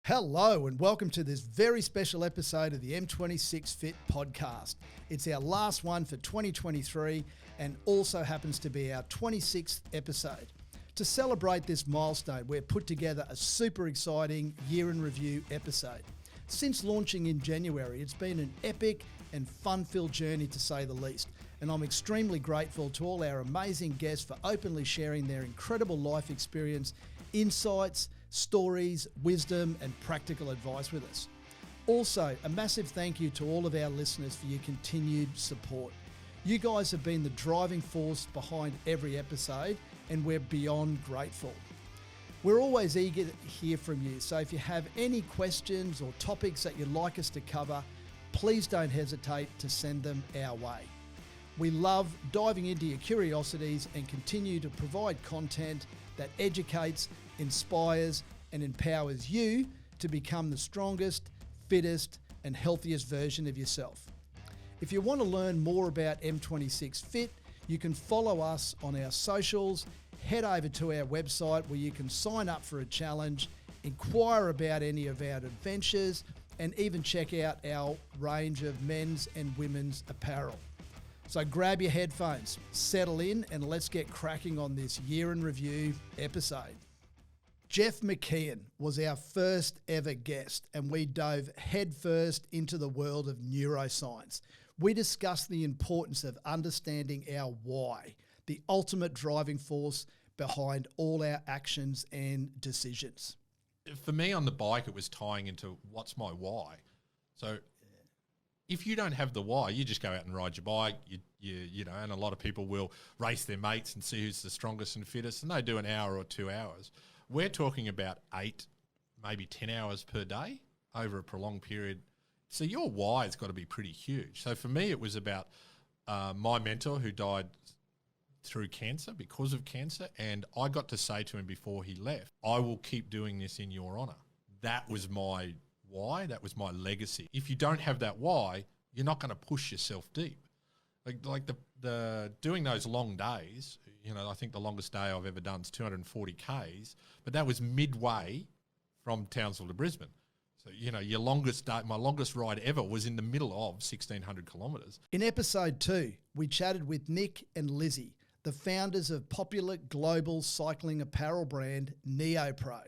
Hello and welcome to this very special episode of the M26 FIT Podcast. It's our last one for 2023 and also happens to be our 26th episode. To celebrate this milestone, we've put together a super exciting year in review episode. Since launching in January, it's been an epic and fun-filled journey to say the least, and I'm extremely grateful to all our amazing guests for openly sharing their incredible life experience, insights, stories, wisdom, and practical advice with us. Also, a massive thank you to all of our listeners for your continued support. You guys have been the driving force behind every episode, and we're beyond grateful. We're always eager to hear from you, so if you have any questions or topics that you'd like us to cover, please don't hesitate to send them our way. We love diving into your curiosities and continue to provide content that educates, inspires, and empowers you to become the strongest, fittest, and healthiest version of yourself. If you want to learn more about M26 FIT, you can follow us on our socials, head over to our website where you can sign up for a challenge, inquire about any of our adventures, and even check out our range of men's and women's apparel. So grab your headphones, settle in, and let's get cracking on this year in review episode. Jeff McKeon was our first ever guest, and we dove headfirst into the world of neuroscience. We discussed the importance of understanding our why, the ultimate driving force behind all our actions and decisions. For me on the bike, it was tying into what's my why. So if you don't have the why, you just go out and ride your bike, you know, and a lot of people will race their mates and see who's the strongest and fittest, and they do an hour or 2 hours. We're talking about 8, maybe 10 hours per day over a prolonged period. So your why has got to be pretty huge. So for me, it was about my mentor who died through cancer, because of cancer, and I got to say to him before he left, I will keep doing this in your honour. That was my why, that was my legacy. If you don't have that why, you're not going to push yourself deep. Like the doing those long days, you know, I think the longest day I've ever done is 240 Ks, but that was midway from Townsville to Brisbane. So, you know, your longest day, my longest ride ever was in the middle of 1,600 kilometres. In episode 2, we chatted with Nick and Lizzi, the founders of popular global cycling apparel brand Neopro.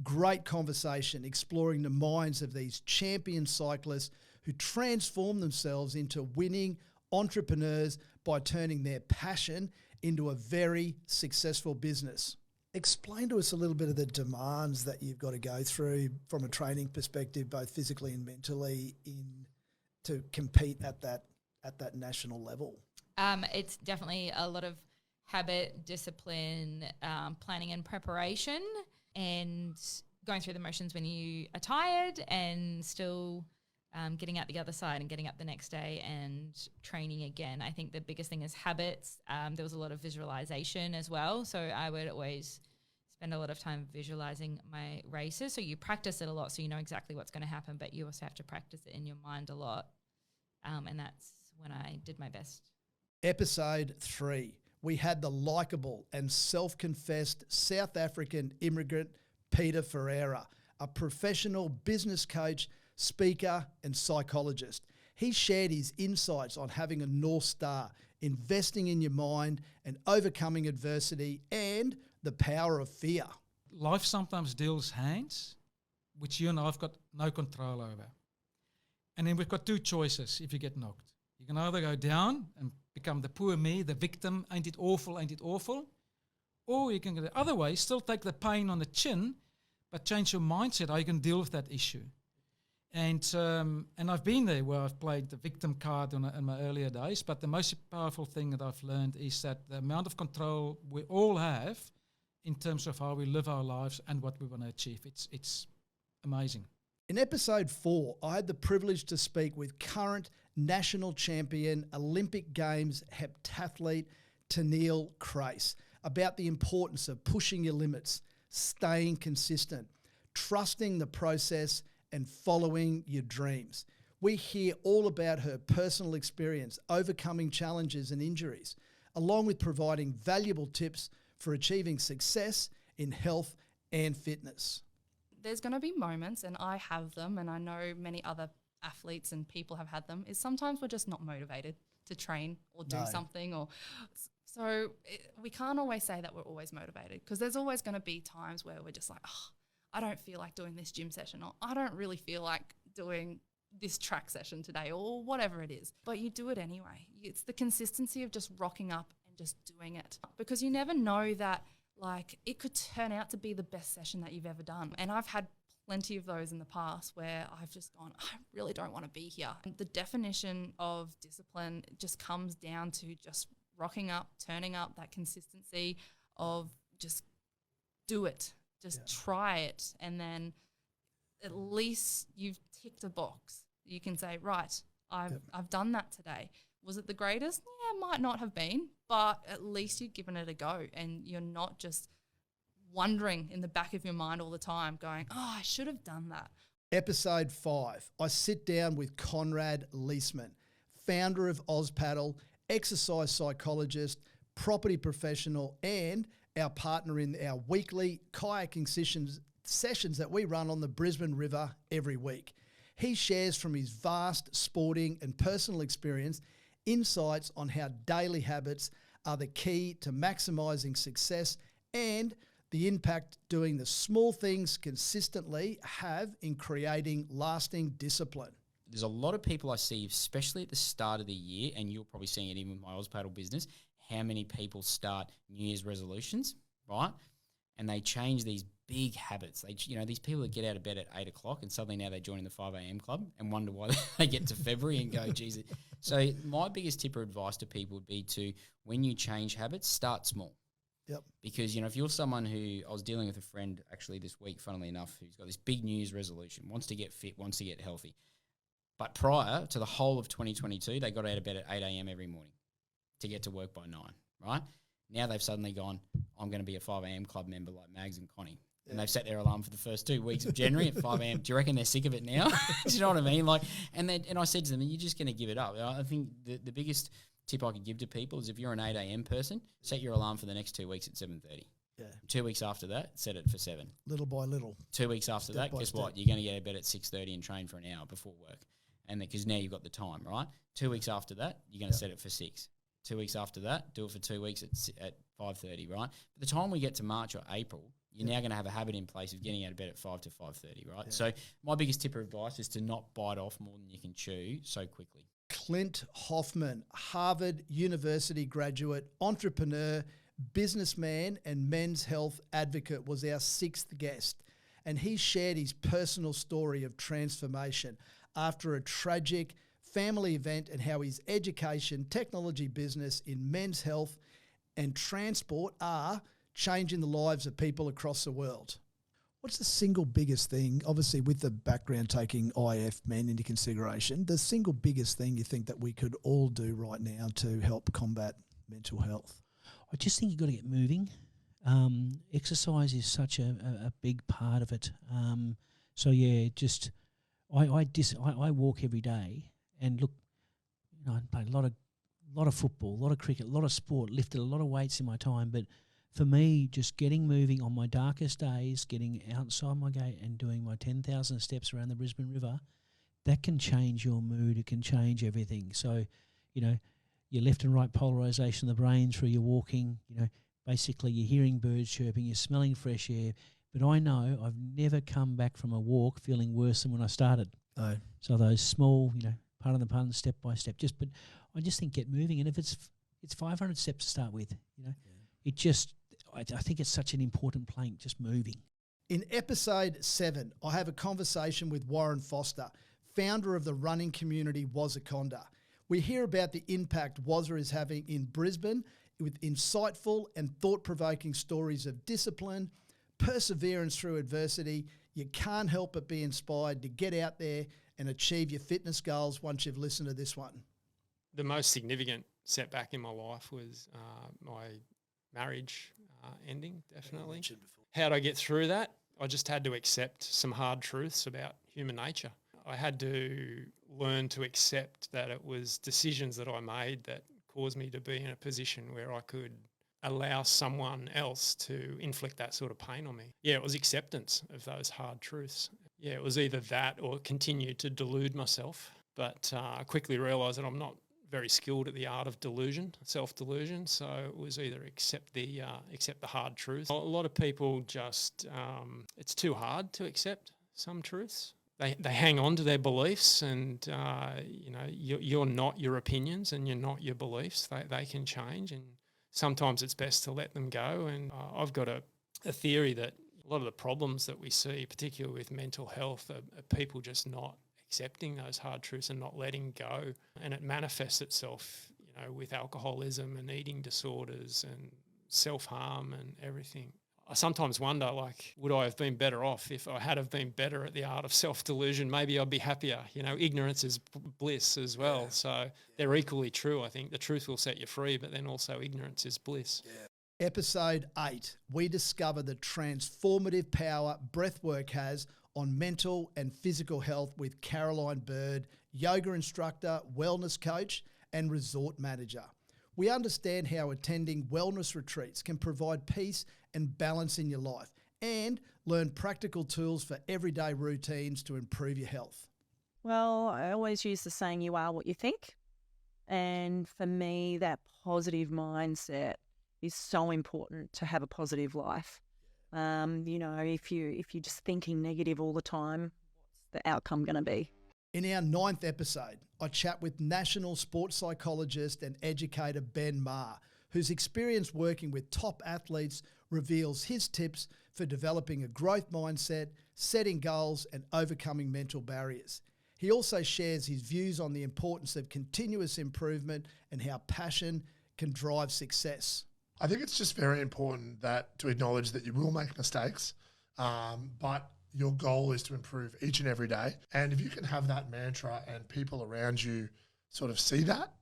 Great conversation exploring the minds of these champion cyclists who transform themselves into winning entrepreneurs by turning their passion into a very successful business. Explain to us a little bit of the demands that you've got to go through from a training perspective, both physically and mentally, to compete at that national level. It's definitely a lot of habit, discipline, planning and preparation, and going through the motions when you are tired and still getting out the other side and getting up the next day and training again. I think the biggest thing is habits. There was a lot of visualization as well. So I would always spend a lot of time visualizing my races. So you practice it a lot so you know exactly what's going to happen, but you also have to practice it in your mind a lot. And that's when I did my best. Episode 3, we had the likeable and self-confessed South African immigrant Peter Ferreira, a professional business coach, speaker and psychologist. He shared his insights on having a North Star, investing in your mind and overcoming adversity and the power of fear. Life sometimes deals hands, which you and I have got no control over. And then we've got 2 choices if you get knocked. You can either go down and become the poor me, the victim, ain't it awful, or you can go the other way, still take the pain on the chin, but change your mindset how you can deal with that issue. And I've been there where I've played the victim card in my earlier days, but the most powerful thing that I've learned is that the amount of control we all have in terms of how we live our lives and what we want to achieve. It's amazing. In episode 4, I had the privilege to speak with current national champion, Olympic Games heptathlete Taneille Crase about the importance of pushing your limits, staying consistent, trusting the process, and following your dreams. We hear all about her personal experience overcoming challenges and injuries, along with providing valuable tips for achieving success in health and fitness. there's going to be moments, and I have them, and I know many other athletes and people have had them, is sometimes we're just not motivated to train or do something. We can't always say that we're always motivated, because there's always going to be times where we're just like, oh, I don't feel like doing this gym session, or I don't really feel like doing this track session today, or whatever it is. But you do it anyway. It's the consistency of just rocking up and just doing it, because you never know that, like, it could turn out to be the best session that you've ever done. And I've had plenty of those in the past where I've just gone, I really don't want to be here. And the definition of discipline just comes down to just rocking up, turning up, that consistency of just do it, just try it. And then at least you've ticked a box. You can say, right, I've done that today. Was it the greatest? Yeah, it might not have been, but at least you've given it a go, and you're not just wondering in the back of your mind all the time going, oh, I should have done that. Episode 5, I sit down with Conrad Leisemann, founder of Ozpaddle, exercise psychologist, property professional, and our partner in our weekly kayaking sessions that we run on the Brisbane River every week. He shares from his vast sporting and personal experience insights on how daily habits are the key to maximising success and the impact doing the small things consistently have in creating lasting discipline. There's a lot of people I see, especially at the start of the year, and you're probably seeing it even with my Ozpaddle business, how many people start New Year's resolutions, right? And they change these big habits. These people that get out of bed at 8 o'clock and suddenly now they're joining the 5 a.m. club and wonder why they get to February and go, geez. So my biggest tip or advice to people would be to, when you change habits, start small. Yep. Because, if you're someone who, I was dealing with a friend actually this week, funnily enough, who's got this big New Year's resolution, wants to get fit, wants to get healthy. But prior to the whole of 2022, they got out of bed at 8 a.m. every morning to get to work by 9, right? Now they've suddenly gone, I'm going to be a 5 a.m. club member like Mags and Connie. And they've set their alarm for the first 2 weeks of January at 5 a.m. Do you reckon they're sick of it now? Do you know what I mean? And I said to them, you're just going to give it up. I think the biggest tip I could give to people is, if you're an 8 a.m. person, set your alarm for the next 2 weeks at 7:30. Yeah. 2 weeks after that, set it for 7. Little by little. 2 weeks after Step that, by guess step. what? You're going to get out of bed at 6:30 and train for an hour before work. And because now you've got the time, right? 2 weeks after that, you're going to set it for 6. 2 weeks after that, do it for 2 weeks at 5:30, right? By the time we get to March or April, you're now going to have a habit in place of getting out of bed at 5 to 5:30, right? Yeah. So my biggest tip of advice is to not bite off more than you can chew so quickly. Clint Hoffmann, Harvard University graduate, entrepreneur, businessman and men's health advocate, was our 6th guest. And he shared his personal story of transformation after a tragic family event, and how his education, technology business in men's health and transport are changing the lives of people across the world. What's the single biggest thing, obviously with the background taking IF men into consideration, the single biggest thing you think that we could all do right now to help combat mental health? I just think you've got to get moving. Exercise is such a big part of it. I walk every day, and look, I played a lot of football, a lot of cricket, a lot of sport, lifted a lot of weights in my time. But for me, just getting moving on my darkest days, getting outside my gate and doing my 10,000 steps around the Brisbane River, that can change your mood. It can change everything. So, your left and right polarisation of the brain through your walking, basically you're hearing birds chirping, you're smelling fresh air. But I know I've never come back from a walk feeling worse than when I started. No. So those small, pardon the pun, step by step. But I just think get moving. And if it's 500 steps to start with, I think it's such an important plank, just moving. In episode 7, I have a conversation with Warren Foster, founder of the running community Wazzaconda. We hear about the impact Wazza is having in Brisbane with insightful and thought-provoking stories of discipline, perseverance through adversity. You can't help but be inspired to get out there and achieve your fitness goals once you've listened to this one. The most significant setback in my life was my marriage ending, definitely. How did I get through that? I just had to accept some hard truths about human nature. I had to learn to accept that it was decisions that I made that caused me to be in a position where I could allow someone else to inflict that sort of pain on me. Yeah, it was acceptance of those hard truths. Yeah, it was either that or continue to delude myself. But I quickly realised that I'm not very skilled at the art of delusion, self-delusion. So it was either accept the hard truth. A lot of people just it's too hard to accept some truths. They hang on to their beliefs, and you're not your opinions, and you're not your beliefs. They can change, and sometimes it's best to let them go. And I've got a theory that a lot of the problems that we see, particularly with mental health, are people just not accepting those hard truths and not letting go. And it manifests itself, with alcoholism and eating disorders and self-harm and everything. I sometimes wonder, would I have been better off if I had have been better at the art of self-delusion? Maybe I'd be happier. Ignorance is bliss as well. So they're equally true, I think. The truth will set you free, but then also ignorance is bliss. Yeah. Episode 8, we discover the transformative power breathwork has on mental and physical health with Caroline Bird, yoga instructor, wellness coach, and resort manager. We understand how attending wellness retreats can provide peace and balance in your life, and learn practical tools for everyday routines to improve your health. Well, I always use the saying, you are what you think. And for me, that positive mindset is so important to have a positive life. If you're just thinking negative all the time, what's the outcome going to be? In our 9th episode, I chat with national sports psychologist and educator Ben Maher, whose experience working with top athletes reveals his tips for developing a growth mindset, setting goals, and overcoming mental barriers. He also shares his views on the importance of continuous improvement and how passion can drive success. I think it's just very important to acknowledge that you will make mistakes, but your goal is to improve each and every day. And if you can have that mantra and people around you sort of see that,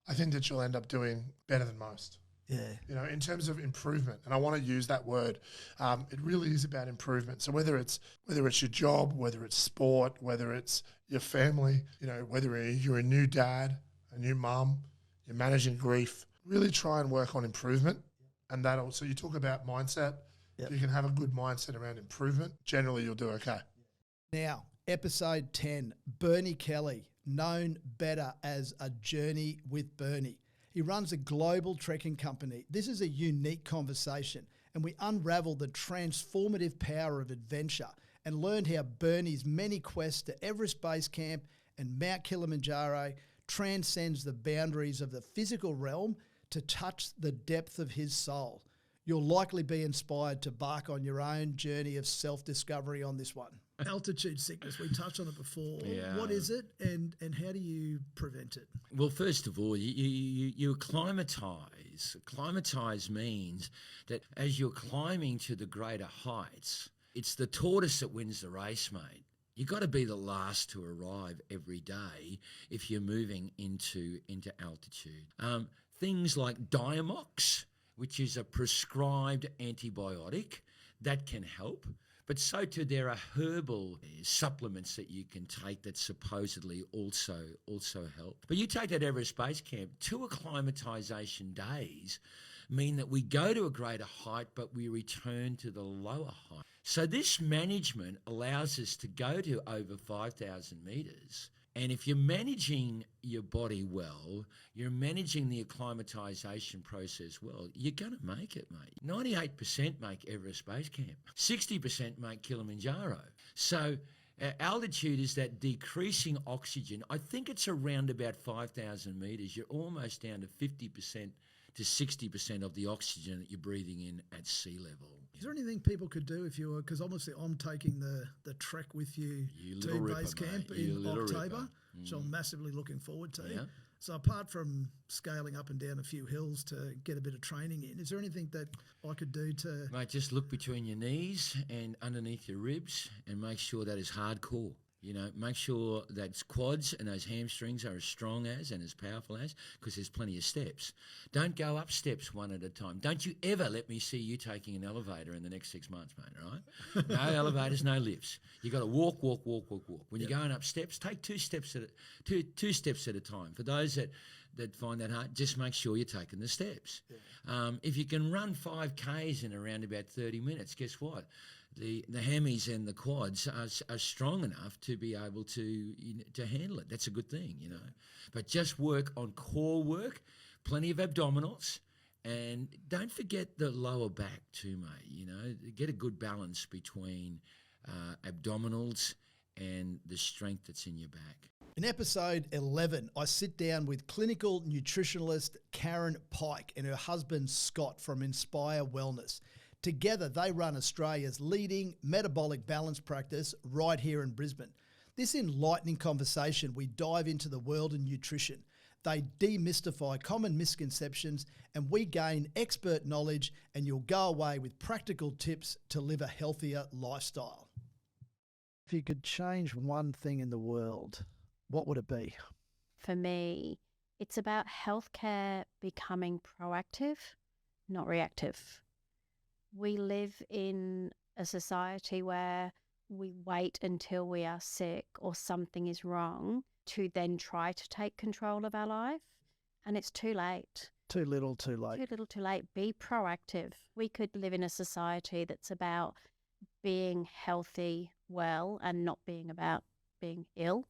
I think that you'll end up doing better than most. Yeah. In terms of improvement, and I want to use that word, it really is about improvement. So whether it's your job, whether it's sport, whether it's your family, whether you're a new dad, a new mum, you're managing grief, really try and work on improvement. And that also, you talk about mindset. Yep. If you can have a good mindset around improvement, generally you'll do okay. Now, episode 10, Bernie Kelly, known better as A Journey with Bernie. He runs a global trekking company. This is a unique conversation, and we unravel the transformative power of adventure and learned how Bernie's many quests to Everest Base Camp and Mount Kilimanjaro transcends the boundaries of the physical realm to touch the depth of his soul. You'll likely be inspired to embark on your own journey of self-discovery on this one. Altitude sickness, we touched on it before. Yeah. What is it and how do you prevent it? Well, first of all, you acclimatise. Acclimatise means that as you're climbing to the greater heights, it's the tortoise that wins the race, mate. You've got to be the last to arrive every day if you're moving into altitude. Things like Diamox, which is a prescribed antibiotic, that can help. But so too, there are herbal supplements that you can take that supposedly also help. But you take that Everest Base Camp, 2 acclimatisation days mean that we go to a greater height, but we return to the lower height. So this management allows us to go to over 5,000 metres. And if you're managing your body well, you're managing the acclimatisation process well, you're going to make it, mate. 98% make Everest Base Camp. 60% make Kilimanjaro. So altitude is that decreasing oxygen. I think it's around about 5,000 metres. You're almost down to 50% to 60% of the oxygen that you're breathing in at sea level. Is there anything people could do if you were, because obviously I'm taking the trek with you to base camp in October, which I'm massively looking forward to. Yeah. So apart from scaling up and down a few hills to get a bit of training in, is there anything that I could do to... Mate, just look between your knees and underneath your ribs and make sure that is hardcore. You know, make sure that quads and those hamstrings are as strong as and as powerful as, because there's plenty of steps. Don't go up steps one at a time. Don't you ever let me see you taking an elevator in the next 6 months, mate, all right? No elevators, no lifts. You got to walk. When you're going up steps, take two steps at a time. For those that find that hard, just make sure you're taking the steps. Yeah. If you can run 5Ks in around about 30 minutes, guess what? The hammies and the quads are strong enough to be able to handle it. That's a good thing, you know. But just work on core work, plenty of abdominals, and don't forget the lower back too, mate. You know, get a good balance between abdominals and the strength that's in your back. In episode 11, I sit down with clinical nutritionalist Karen Pike and her husband Scott from Inspire Wellness. Together, they run Australia's leading metabolic balance practice right here in Brisbane. This enlightening conversation, we dive into the world of nutrition. They demystify common misconceptions and we gain expert knowledge, and you'll go away with practical tips to live a healthier lifestyle. If you could change one thing in the world, what would it be? For me, it's about healthcare becoming proactive, not reactive. We live in a society where we wait until we are sick or something is wrong to then try to take control of our life. And it's too late. Too little, too late. Too little, too late. Be proactive. We could live in a society that's about being healthy, well, and not being about being ill.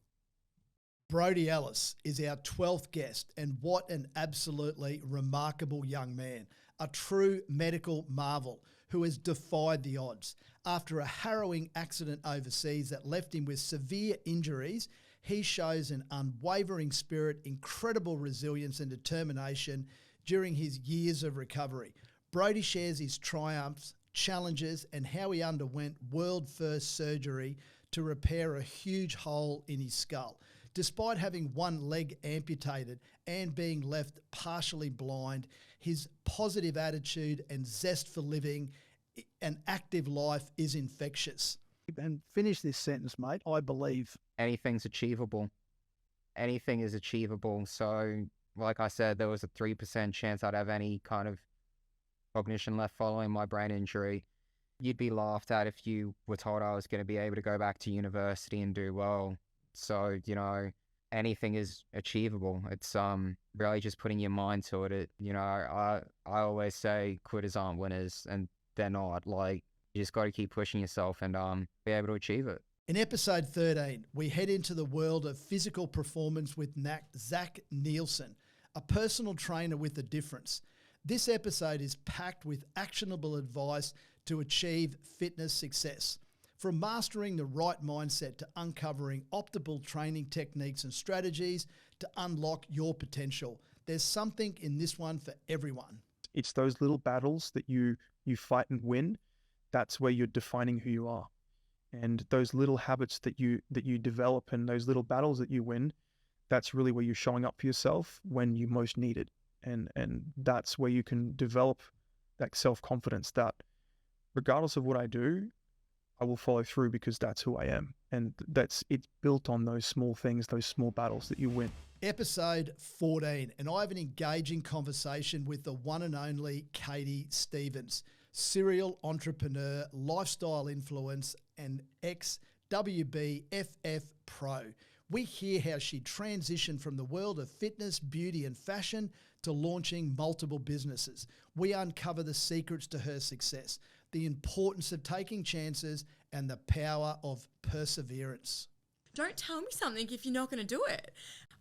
Brodie Ellis is our 12th guest, and what an absolutely remarkable young man. A true medical marvel who has defied the odds. After a harrowing accident overseas that left him with severe injuries, he shows an unwavering spirit, incredible resilience and determination during his years of recovery. Brodie shares his triumphs, challenges, and how he underwent world-first surgery to repair a huge hole in his skull. Despite having one leg amputated and being left partially blind, his positive attitude and zest for living an active life is infectious. And finish this sentence, mate. I believe anything's achievable. Anything is achievable. So, like I said, there was a 3% chance I'd have any kind of cognition left following my brain injury. You'd be laughed at if you were told I was going to be able to go back to university and do well. So, you know, anything is achievable. It's really just putting your mind to it. I always say quitters aren't winners, and they're not. Like, you just got to keep pushing yourself and be able to achieve it. In episode 13, we head into the world of physical performance with Zach Neilson, a personal trainer with a difference. This episode is packed with actionable advice to achieve fitness success. From mastering the right mindset to uncovering optimal training techniques and strategies to unlock your potential, there's something in this one for everyone. It's those little battles that you fight and win. That's where you're defining who you are. And those little habits that you develop and those little battles that you win, that's really where you're showing up for yourself when you most need it. And that's where you can develop that self-confidence that regardless of what I do, I will follow through because that's who I am. And it's built on those small things, those small battles that you win. Episode 14, and I have an engaging conversation with the one and only Katie Stevens, serial entrepreneur, lifestyle influence, and ex-WBFF pro. We hear how she transitioned from the world of fitness, beauty, and fashion to launching multiple businesses. We uncover the secrets to her success, the importance of taking chances, and the power of perseverance. Don't tell me something if you're not going to do it.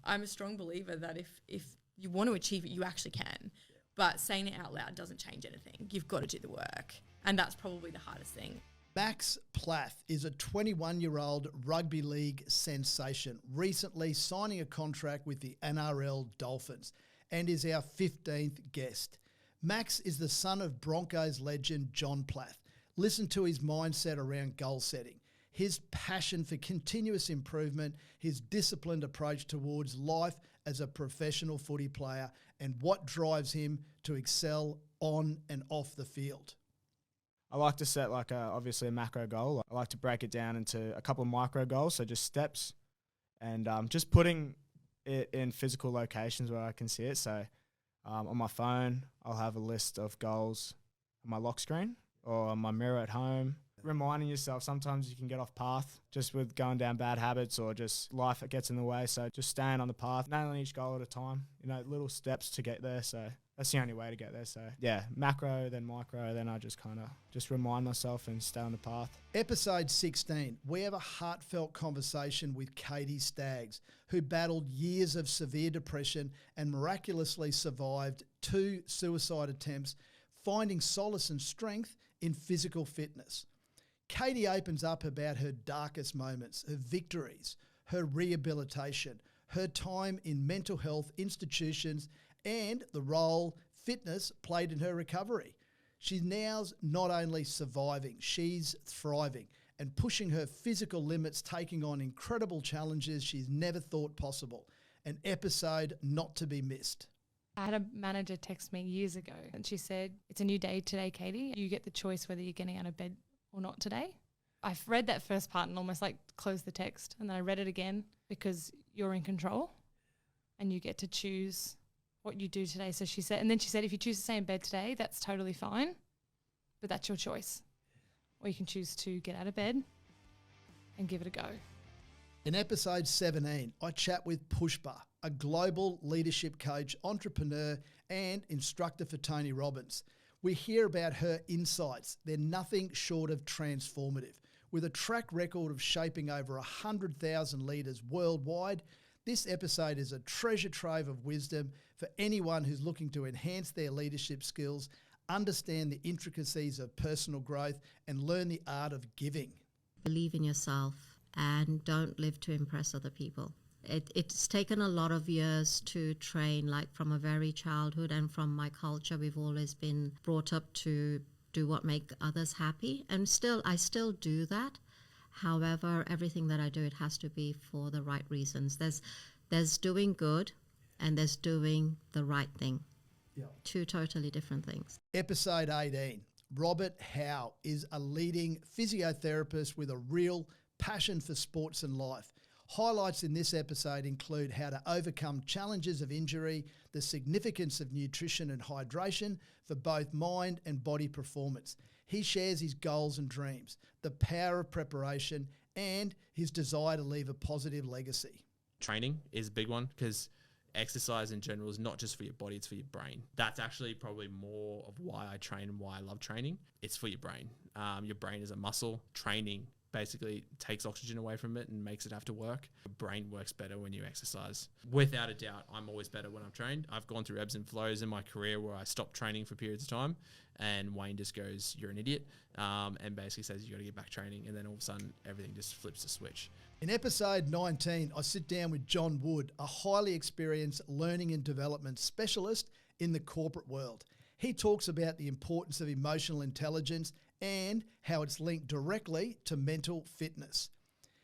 I'm a strong believer that if you want to achieve it, you actually can. But saying it out loud doesn't change anything. You've got to do the work. And that's probably the hardest thing. Max Plath is a 21-year-old rugby league sensation, recently signing a contract with the NRL Dolphins, and is our 15th guest. Max is the son of Broncos legend John Plath. Listen to his mindset around goal setting, his passion for continuous improvement, his disciplined approach towards life as a professional footy player, and what drives him to excel on and off the field. I like to set obviously a macro goal. I like to break it down into a couple of micro goals, so just steps, and just putting it in physical locations where I can see it. So on my phone, I'll have a list of goals on my lock screen or on my mirror at home. Reminding yourself, sometimes you can get off path just with going down bad habits or just life that gets in the way. So just staying on the path, nailing each goal at a time, little steps to get there. So that's the only way to get there. So yeah, macro, then micro, then I just kind of just remind myself and stay on the path. Episode 16, we have a heartfelt conversation with Katie Staggs, who battled years of severe depression and miraculously survived 2 suicide attempts, finding solace and strength in physical fitness. Katie opens up about her darkest moments, her victories, her rehabilitation, her time in mental health institutions, and the role fitness played in her recovery. She's now not only surviving, she's thriving and pushing her physical limits, taking on incredible challenges she's never thought possible. An episode not to be missed. I had a manager text me years ago and she said, "It's a new day today, Katie. You get the choice whether you're getting out of bed or not today." I've read that first part and almost closed the text, and then I read it again because you're in control and you get to choose what you do today. So she said, if you choose to stay in bed today, that's totally fine, but that's your choice. Or you can choose to get out of bed and give it a go. In episode 17, I chat with Pushpa, a global leadership coach, entrepreneur, and instructor for Tony Robbins. We hear about her insights. They're nothing short of transformative. With a track record of shaping over 100,000 leaders worldwide, this episode is a treasure trove of wisdom for anyone who's looking to enhance their leadership skills, understand the intricacies of personal growth, and learn the art of giving. Believe in yourself and don't live to impress other people. It's taken a lot of years to train, from a very childhood, and from my culture, we've always been brought up to do what make others happy, and I still do that. However, everything that I do, it has to be for the right reasons. There's doing good and there's doing the right thing. Yeah. 2 totally different things. Episode 18. Robert Howe is a leading physiotherapist with a real passion for sports and life. Highlights in this episode include how to overcome challenges of injury, the significance of nutrition and hydration for both mind and body performance. He shares his goals and dreams, the power of preparation, and his desire to leave a positive legacy. Training is a big one because exercise in general is not just for your body, it's for your brain. That's actually probably more of why I train and why I love training. It's for your brain. Your brain is a muscle. Training basically takes oxygen away from it and makes it have to work. Your brain works better when you exercise. Without a doubt, I'm always better when I'm trained. I've gone through ebbs and flows in my career where I stopped training for periods of time and Wayne just goes, "You're an idiot," and basically says you got to get back training, and then all of a sudden everything just flips the switch. In episode 19, I sit down with John Wood, a highly experienced learning and development specialist in the corporate world. He talks about the importance of emotional intelligence and how it's linked directly to mental fitness.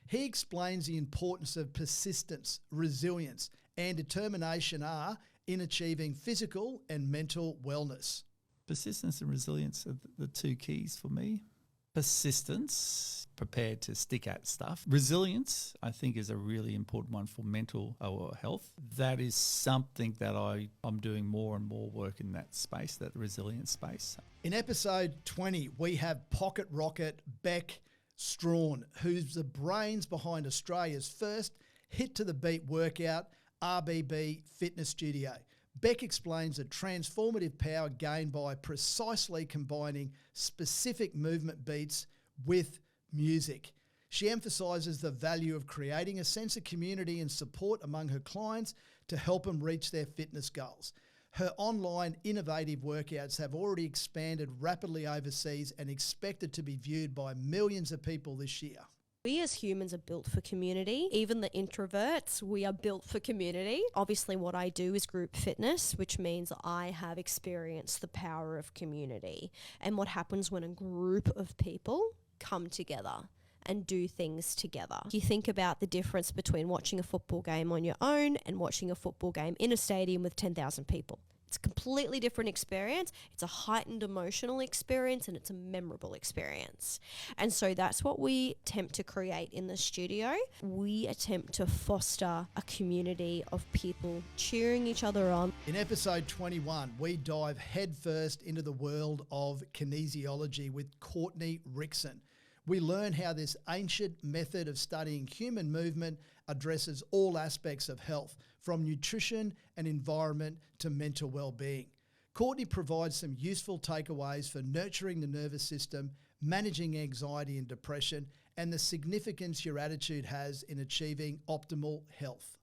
He explains the importance of persistence, resilience, and determination are in achieving physical and mental wellness. Persistence and resilience are the 2 keys for me. Persistence, prepared to stick at stuff. Resilience, I think, is a really important one for mental health. That is something that I'm doing more and more work in that space, that resilience space. In episode 20, we have pocket rocket Beck Strawn, who's the brains behind Australia's first hit to the beat workout, RBB Fitness Studio. Beck explains the transformative power gained by precisely combining specific movement beats with music. She emphasises the value of creating a sense of community and support among her clients to help them reach their fitness goals. Her online innovative workouts have already expanded rapidly overseas and expected to be viewed by millions of people this year. We as humans are built for community. Even the introverts, we are built for community. Obviously, what I do is group fitness, which means I have experienced the power of community and what happens when a group of people come together and do things together. You think about the difference between watching a football game on your own and watching a football game in a stadium with 10,000 people. It's a completely different experience. It's a heightened emotional experience and it's a memorable experience. And so that's what we attempt to create in the studio. We attempt to foster a community of people cheering each other on. In episode 21, we dive headfirst into the world of kinesiology with Courtney Rickson. We learn how this ancient method of studying human movement addresses all aspects of health, from nutrition and environment to mental well-being. Courtney provides some useful takeaways for nurturing the nervous system, managing anxiety and depression, and the significance your attitude has in achieving optimal health.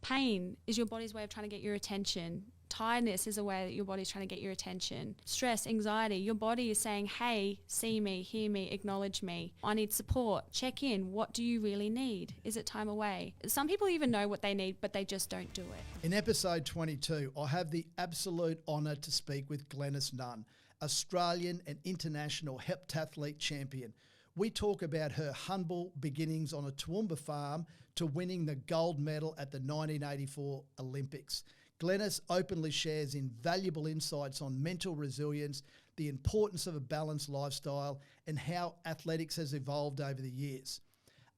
Pain is your body's way of trying to get your attention. Tiredness is a way that your body's trying to get your attention. Stress, anxiety, your body is saying, hey, see me, hear me, acknowledge me. I need support. Check in. What do you really need? Is it time away? Some people even know what they need, but they just don't do it. In episode 22, I have the absolute honour to speak with Glenys Nunn, Australian and international heptathlete champion. We talk about her humble beginnings on a Toowoomba farm to winning the gold medal at the 1984 Olympics. Glenys openly shares invaluable insights on mental resilience, the importance of a balanced lifestyle, and how athletics has evolved over the years.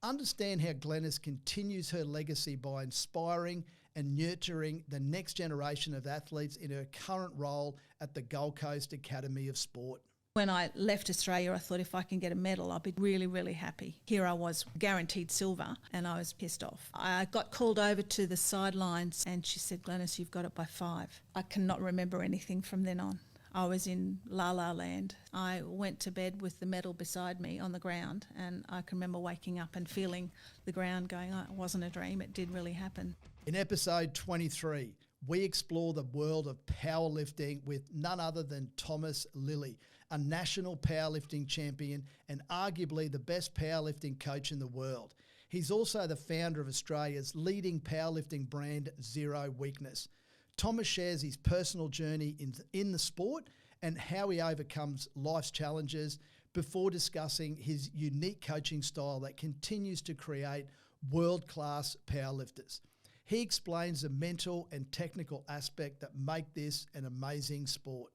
Understand how Glenys continues her legacy by inspiring and nurturing the next generation of athletes in her current role at the Gold Coast Academy of Sport. When I left Australia, I thought if I can get a medal, I'll be really, really happy. Here I was guaranteed silver and I was pissed off. I got called over to the sidelines and she said, Glenys, you've got it by 5. I cannot remember anything from then on. I was in La La Land. I went to bed with the medal beside me on the ground and I can remember waking up and feeling the ground going, oh, it wasn't a dream, it did really happen. In episode 23, we explore the world of powerlifting with none other than Thomas Lilly, a national powerlifting champion and arguably the best powerlifting coach in the world. He's also the founder of Australia's leading powerlifting brand, Zero Weakness. Thomas shares his personal journey in the sport and how he overcomes life's challenges before discussing his unique coaching style that continues to create world-class powerlifters. He explains the mental and technical aspect that make this an amazing sport.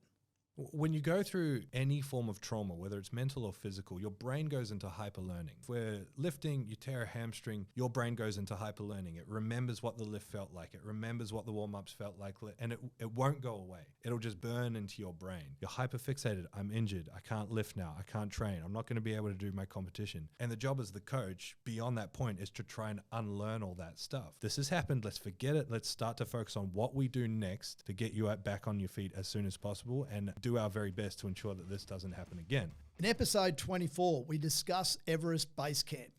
When you go through any form of trauma, whether it's mental or physical, your brain goes into hyperlearning. If we're lifting, you tear a hamstring, your brain goes into hyperlearning. It remembers what the lift felt like. It remembers what the warm-ups felt like, and it won't go away. It'll just burn into your brain. You're hyperfixated. I'm injured. I can't lift now. I can't train. I'm not going to be able to do my competition. And the job as the coach, beyond that point, is to try and unlearn all that stuff. This has happened. Let's forget it. Let's start to focus on what we do next to get you back on your feet as soon as possible and do our very best to ensure that this doesn't happen again. In episode 24, we discuss Everest Base Camp.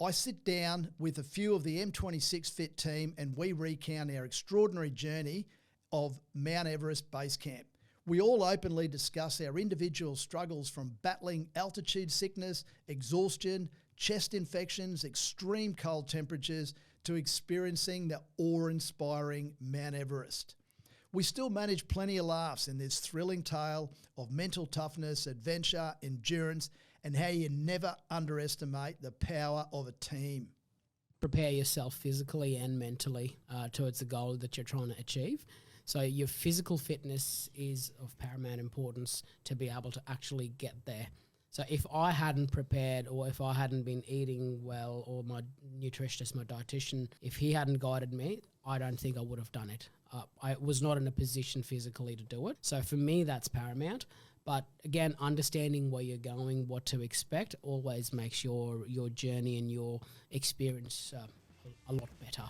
I sit down with a few of the M26 FIT team and we recount our extraordinary journey of Mount Everest Base Camp. We all openly discuss our individual struggles from battling altitude sickness, exhaustion, chest infections, extreme cold temperatures, to experiencing the awe-inspiring Mount Everest. We still manage plenty of laughs in this thrilling tale of mental toughness, adventure, endurance, and how you never underestimate the power of a team. Prepare yourself physically and mentally towards the goal that you're trying to achieve. So your physical fitness is of paramount importance to be able to actually get there. So if I hadn't prepared, or if I hadn't been eating well, or my nutritionist, my dietitian, if he hadn't guided me, I don't think I would have done it. I was not in a position physically to do it. So for me, that's paramount. But again, understanding where you're going, what to expect, always makes your journey and your experience a lot better.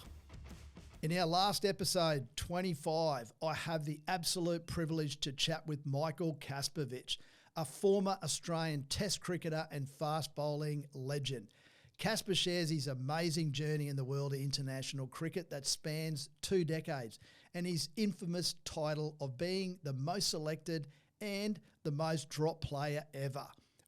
In our last episode, 25, I have the absolute privilege to chat with Michael Kaspovich, a former Australian Test cricketer and fast bowling legend. Casper shares his amazing journey in the world of international cricket that spans 2 decades and his infamous title of being the most selected and the most dropped player ever.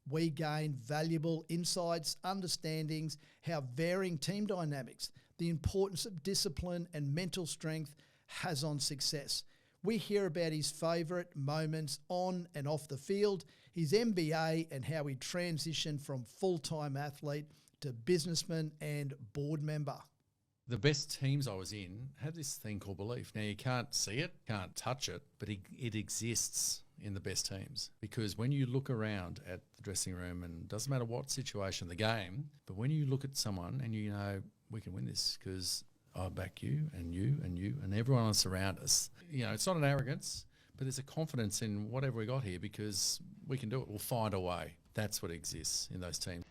We gain valuable insights, understandings, how varying team dynamics, the importance of discipline and mental strength has on success. We hear about his favourite moments on and off the field, his MBA and how he transitioned from full-time athlete to businessman and board member. The best teams I was in had this thing called belief. Now, you can't see it, can't touch it, but it exists in the best teams. Because when you look around at the dressing room, and it doesn't matter what situation, the game, but when you look at someone and you know, we can win this because I back you and you and you and everyone else around us. You know, it's not an arrogance, but there's a confidence in whatever we got here because we can do it. We'll find a way. That's what exists in those teams.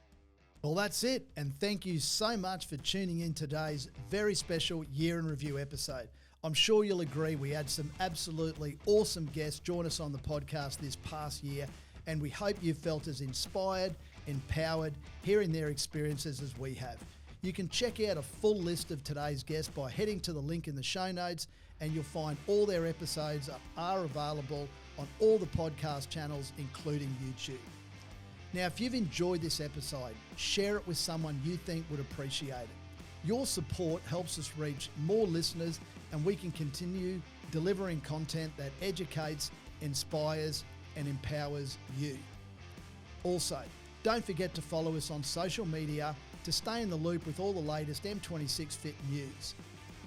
Well, that's it. And thank you so much for tuning in today's very special Year in Review episode. I'm sure you'll agree we had some absolutely awesome guests join us on the podcast this past year, and we hope you felt as inspired, empowered, hearing their experiences as we have. You can check out a full list of today's guests by heading to the link in the show notes, and you'll find all their episodes are available on all the podcast channels, including YouTube. Now, if you've enjoyed this episode, share it with someone you think would appreciate it. Your support helps us reach more listeners, and we can continue delivering content that educates, inspires, and empowers you. Also, don't forget to follow us on social media to stay in the loop with all the latest M26 FIT news.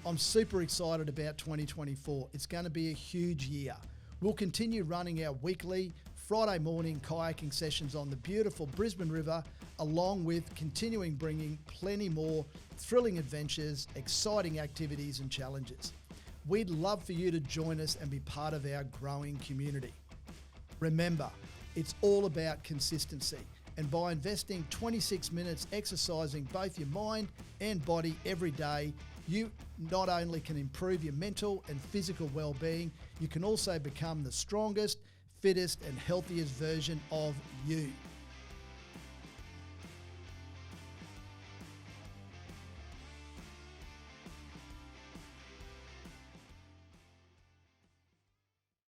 I'm super excited about 2024. It's going to be a huge year. We'll continue running our weekly Friday morning kayaking sessions on the beautiful Brisbane River, along with continuing bringing plenty more thrilling adventures, exciting activities and challenges. We'd love for you to join us and be part of our growing community. Remember, it's all about consistency, and by investing 26 minutes exercising both your mind and body every day, you not only can improve your mental and physical well-being, you can also become the strongest, fittest and healthiest version of you.